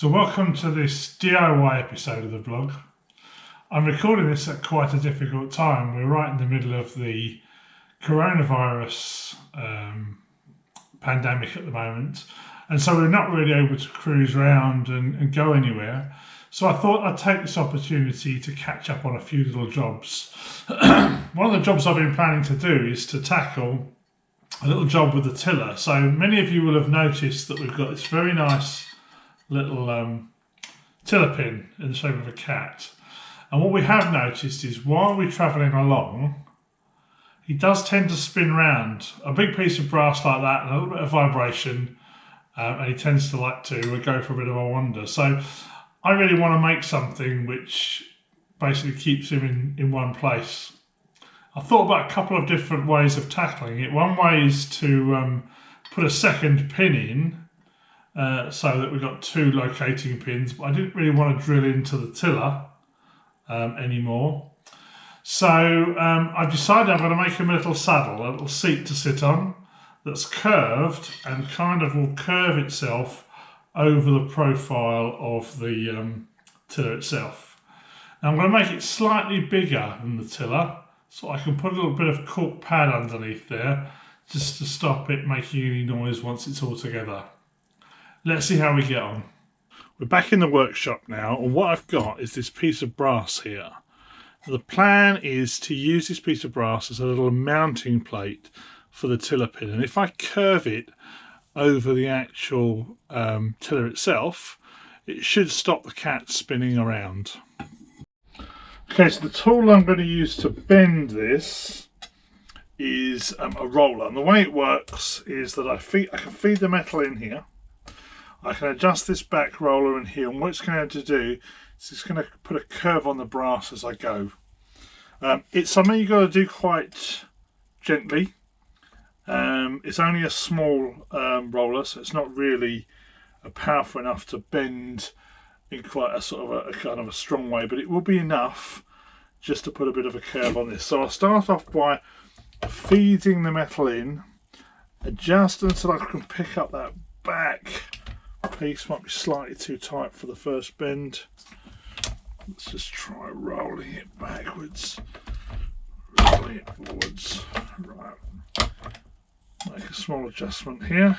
So welcome to this DIY episode of the vlog. I'm recording this at quite a difficult time. We're right in the middle of the coronavirus pandemic at the moment, and so we're not really able to cruise around and go anywhere. So I thought I'd take this opportunity to catch up on a few little jobs. One of the jobs I've been planning to do is to tackle a little job with the tiller. So many of you will have noticed that we've got this very nice little tiller pin in the shape of a cat, and what we have noticed is while we're travelling along, he does tend to spin round. A big piece of brass like that and a little bit of vibration, and he tends to like to go for a bit of a wander. So I really want to make something which basically keeps him in one place. I thought about a couple of different ways of tackling it. One way is to put a second pin in, so that we've got two locating pins, but I didn't really want to drill into the tiller anymore. So I've decided I'm going to make him a little saddle, a little seat to sit on that's curved and kind of will curve itself over the profile of the tiller itself. Now I'm going to make it slightly bigger than the tiller, so I can put a little bit of cork pad underneath there just to stop it making any noise once it's all together. Let's see how we get on. We're back in the workshop now, and what I've got is this piece of brass here. The plan is to use this piece of brass as a little mounting plate for the tiller pin, and if I curve it over the actual tiller itself, it should stop the cat spinning around. Okay, so the tool I'm going to use to bend this is a roller, and the way it works is that I can feed the metal in here. I can adjust this back roller in here, and what it's going to do is it's going to put a curve on the brass as I go. It's something you've got to do quite gently. It's only a small roller, so it's not really powerful enough to bend in quite a sort of a kind of a strong way, but it will be enough just to put a bit of a curve on this. So I'll start off by feeding the metal in, adjust until I can pick up that back piece. Might be slightly too tight for the first bend. Let's just try rolling it backwards, rolling it forwards. Right, make a small adjustment here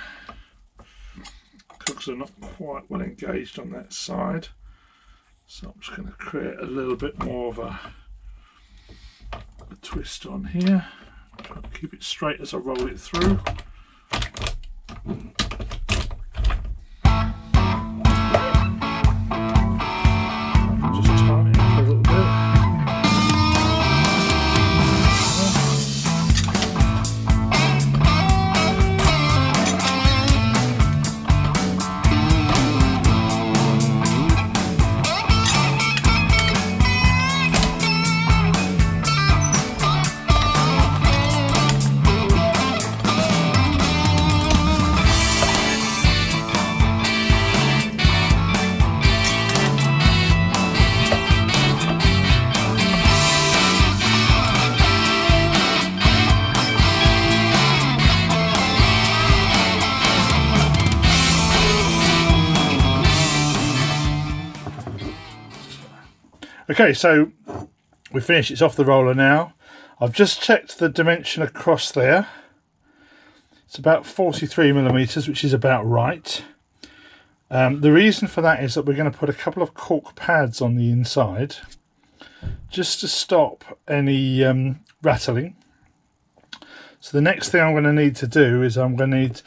because they're not quite well engaged on that side, so I'm just going to create a little bit more of a twist on here. Try to keep it straight as I roll it through. Okay, so we finished. It's off the roller now. I've just checked the dimension across there. It's about 43mm, which is about right. The reason for that is that we're going to put a couple of cork pads on the inside just to stop any rattling. So the next thing I'm going to need to do is I'm going to need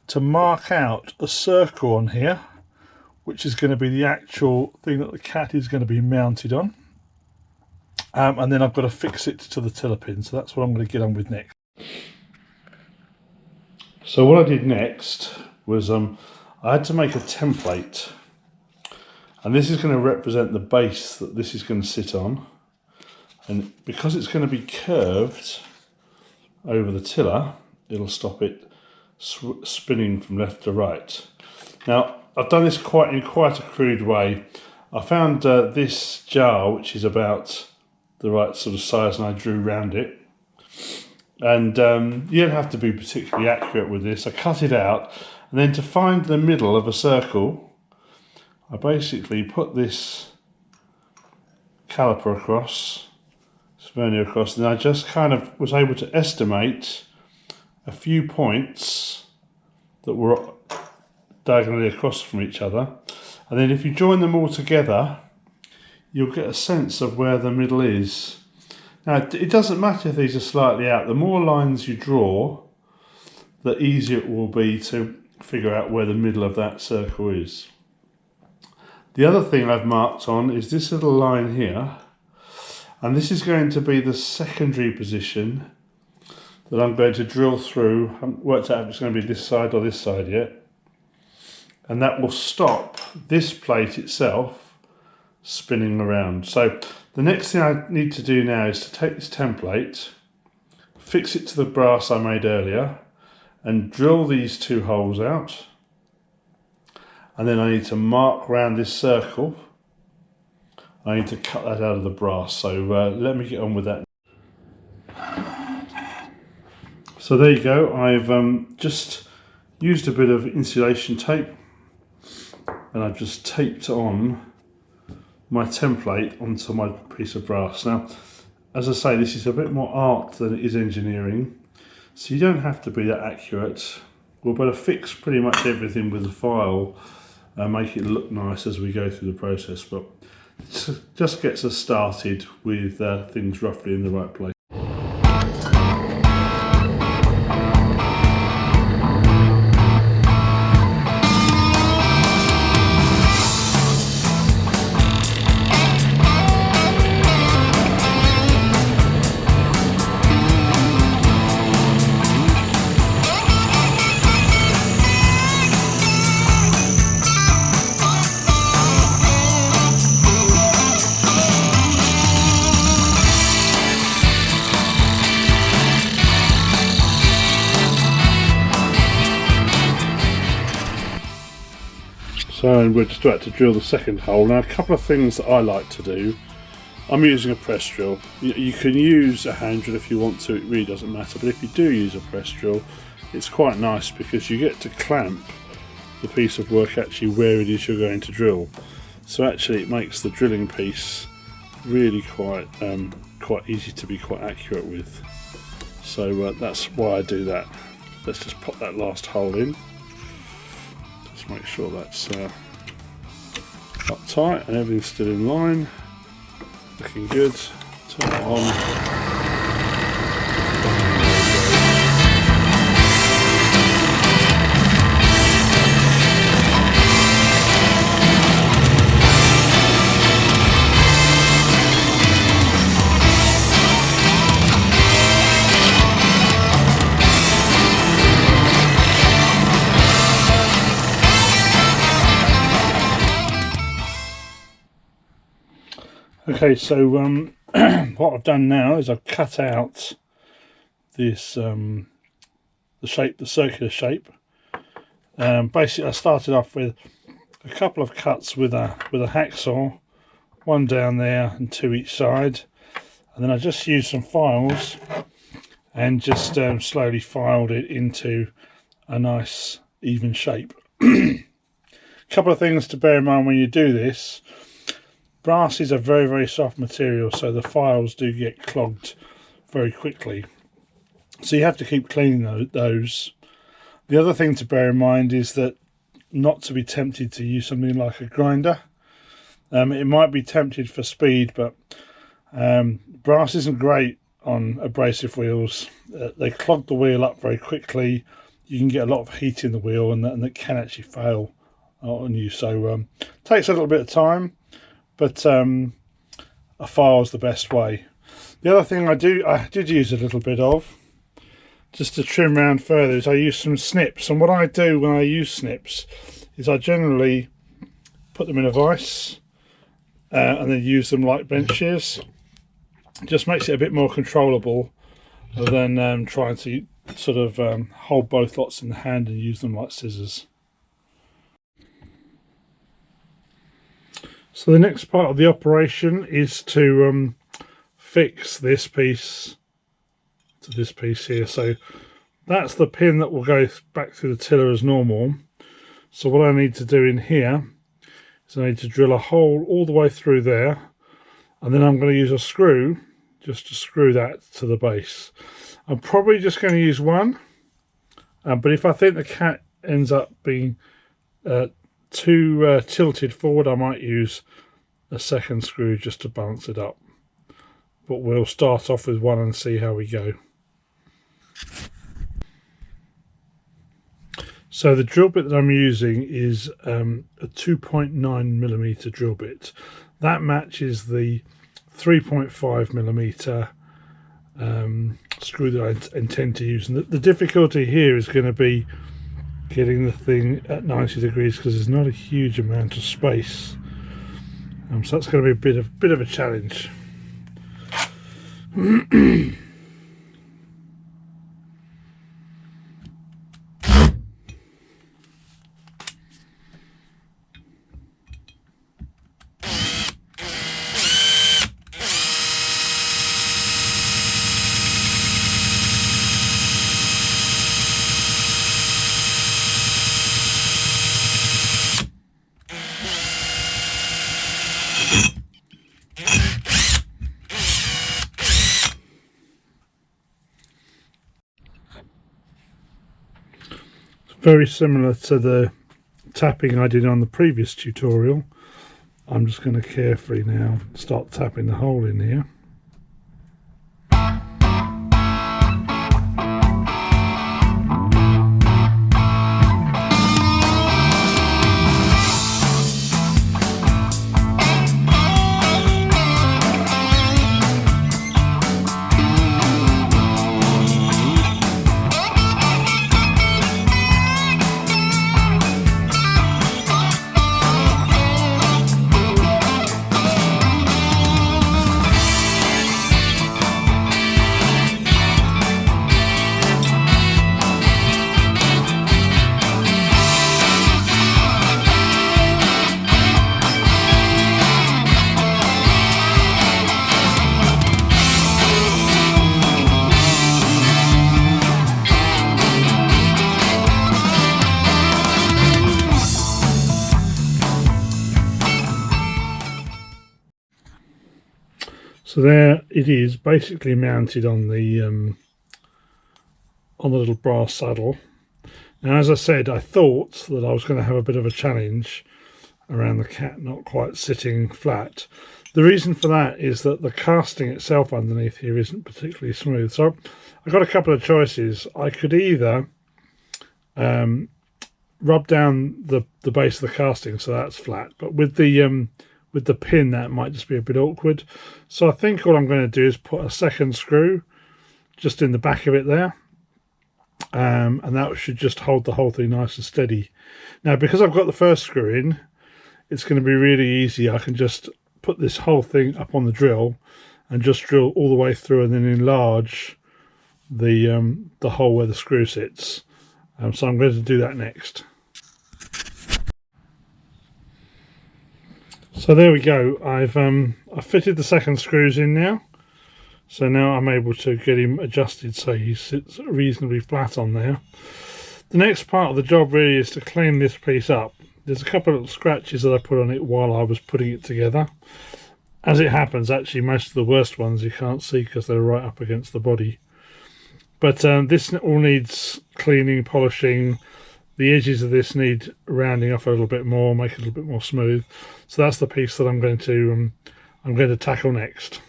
to mark out a circle on here, which is going to be the actual thing that the cat is going to be mounted on. And then I've got to fix it to the tiller pin, so that's what I'm going to get on with next. So what I did next was I had to make a template, and this is going to represent the base that this is going to sit on, and because it's going to be curved over the tiller, it'll stop it spinning from left to right. Now I've done this in quite a crude way. I found this jar, which is about the right sort of size, and I drew round it. And you don't have to be particularly accurate with this. I cut it out, and then to find the middle of a circle, I basically put this caliper across, vernier across, and I just kind of was able to estimate a few points that were diagonally across from each other, and then if you join them all together you'll get a sense of where the middle is. Now it doesn't matter if these are slightly out, the more lines you draw the easier it will be to figure out where the middle of that circle is. The other thing I've marked on is this little line here, and this is going to be the secondary position that I'm going to drill through. I haven't worked out if it's going to be this side or this side yet. And that will stop this plate itself spinning around. So the next thing I need to do now is to take this template, fix it to the brass I made earlier, and drill these two holes out. And then I need to mark around this circle. I need to cut that out of the brass. So let me get on with that. So there you go. I've just used a bit of insulation tape, and I've just taped on my template onto my piece of brass. Now, as I say, this is a bit more art than it is engineering, so you don't have to be that accurate. We'll better fix pretty much everything with the file and make it look nice as we go through the process, but it just gets us started with things roughly in the right place. So we're just about to drill the second hole. Now, a couple of things that I like to do. I'm using a press drill. You can use a hand drill if you want to, it really doesn't matter, but if you do use a press drill, it's quite nice because you get to clamp the piece of work actually where it is you're going to drill. So actually it makes the drilling piece really quite easy to be quite accurate with. So that's why I do that. Let's just pop that last hole in. Just make sure that's up tight and everything's still in line. Looking good. Turn it on. Okay, so what I've done now is I've cut out this the circular shape. Basically, I started off with a couple of cuts with a hacksaw, one down there and two each side, and then I just used some files and just slowly filed it into a nice even shape. A couple of things to bear in mind when you do this. Brass is a very, very soft material, so the files do get clogged very quickly. So you have to keep cleaning those. The other thing to bear in mind is that not to be tempted to use something like a grinder. It might be tempted for speed, but brass isn't great on abrasive wheels. They clog the wheel up very quickly. You can get a lot of heat in the wheel, and that can actually fail on you. So takes a little bit of time. But a file is the best way. The other thing I did use a little bit of, just to trim around further, is I use some snips. And what I do when I use snips is I generally put them in a vise and then use them like bench shears. It just makes it a bit more controllable than trying to sort of hold both lots in the hand and use them like scissors. So the next part of the operation is to fix this piece to this piece here. So that's the pin that will go back through the tiller as normal. So what I need to do in here So I need to drill a hole all the way through there, and then I'm going to use a screw just to screw that to the base. I'm probably just going to use one, but if I think the cat ends up being too tilted forward, I might use a second screw just to balance it up. But we'll start off with one and see how we go. So the drill bit that I'm using is a 2.9mm drill bit. That matches the 3.5mm screw that I intend to use. And the difficulty here is going to be getting the thing at 90 degrees because there's not a huge amount of space. So that's going to be a bit of a challenge. Very similar to the tapping I did on the previous tutorial. I'm just going to carefully now start tapping the hole in here. So there it is, basically mounted on the little brass saddle. Now, as I said, I thought that I was going to have a bit of a challenge around the cat not quite sitting flat. The reason for that is that the casting itself underneath here isn't particularly smooth. So I've got a couple of choices. I could either rub down the base of the casting so that's flat, but with the pin that might just be a bit awkward. So I think all I'm going to do is put a second screw just in the back of it there, and that should just hold the whole thing nice and steady. Now, because I've got the first screw in, it's going to be really easy. I can just put this whole thing up on the drill and just drill all the way through and then enlarge the hole where the screw sits. So I'm going to do that next. So there we go. I've fitted the second screws in now. So now I'm able to get him adjusted so he sits reasonably flat on there. The next part of the job really is to clean this piece up. There's a couple of little scratches that I put on it while I was putting it together. As it happens, actually most of the worst ones you can't see because they're right up against the body. But this all needs cleaning, polishing. The edges of this need rounding off a little bit more, make it a little bit more smooth. So that's the piece that I'm going to tackle next.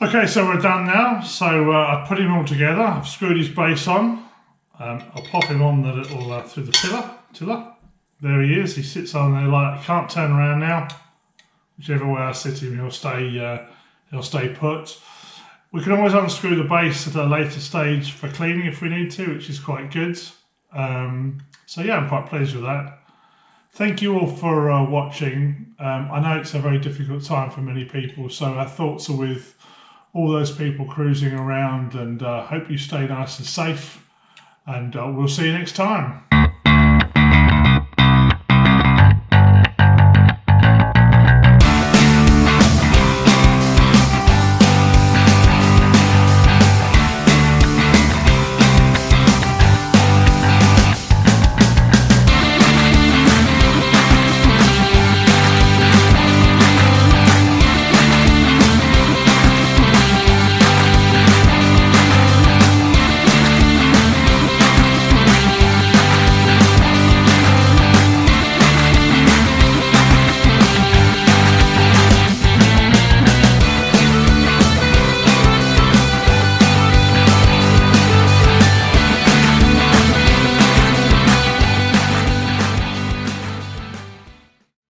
Okay, so we're done now. So I've put him all together. I've screwed his base on. I'll pop him on the little through the tiller. There he is. He sits on there like he can't turn around now. Whichever way I sit him, he'll stay put. We can always unscrew the base at a later stage for cleaning if we need to, which is quite good. So yeah, I'm quite pleased with that. Thank you all for watching. I know it's a very difficult time for many people, so our thoughts are with all those people cruising around, and hope you stay nice and safe, and we'll see you next time.